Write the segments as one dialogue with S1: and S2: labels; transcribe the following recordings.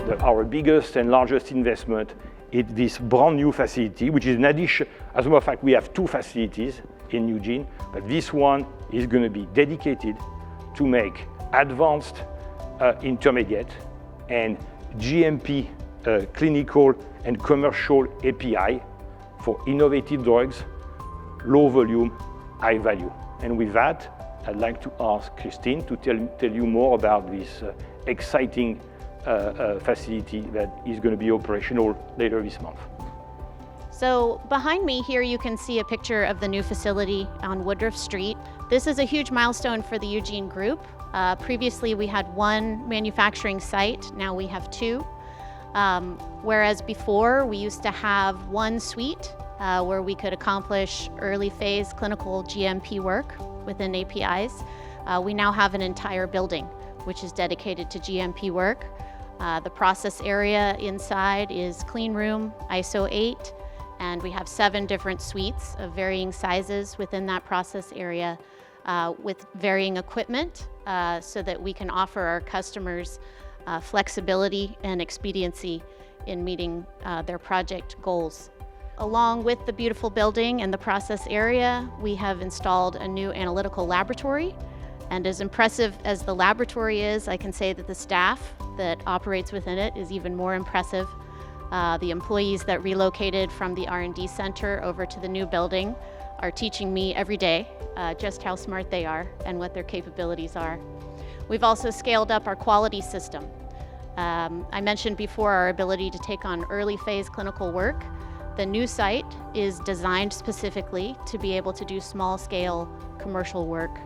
S1: our biggest and largest investment is this brand new facility, which is an addition. As a matter of fact, we have two facilities in Eugene, but this one is going to be dedicated to make advanced intermediate and GMP clinical and commercial API for innovative drugs, low volume, high value. And with that, I'd like to ask Christine to tell you more about this exciting facility that is going to be operational later this month.
S2: So behind me here you can see a picture of the new facility on Woodruff Street. This is a huge milestone for the Eugene Group. Previously we had one manufacturing site, now we have two. Whereas before we used to have one suite where we could accomplish early phase clinical GMP work within APIs. We now have an entire building which is dedicated to GMP work. The process area inside is clean room, ISO 8, and we have 7 different suites of varying sizes within that process area with varying equipment so that we can offer our customers flexibility and expediency in meeting their project goals. Along with the beautiful building and the process area, we have installed a new analytical laboratory. And as impressive as the laboratory is, I can say that the staff that operates within it is even more impressive. The employees that relocated from the R&D center over to the new building are teaching me every day just how smart they are and what their capabilities are. We've also scaled up our quality system. I mentioned before our ability to take on early phase clinical work. The new site is designed specifically to be able to do small scale commercial work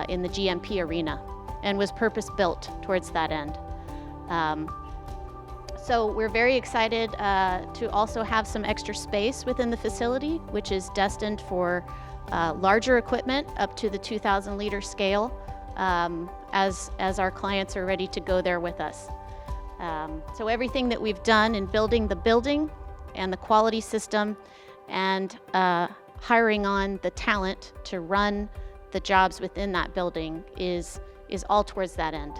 S2: in the GMP arena and was purpose built towards that end. So we're very excited to also have some extra space within the facility, which is destined for larger equipment up to the 2,000 liter scale as our clients are ready to go there with us. So everything that we've done in building the building and the quality system and hiring on the talent to run the jobs within that building is all towards that end.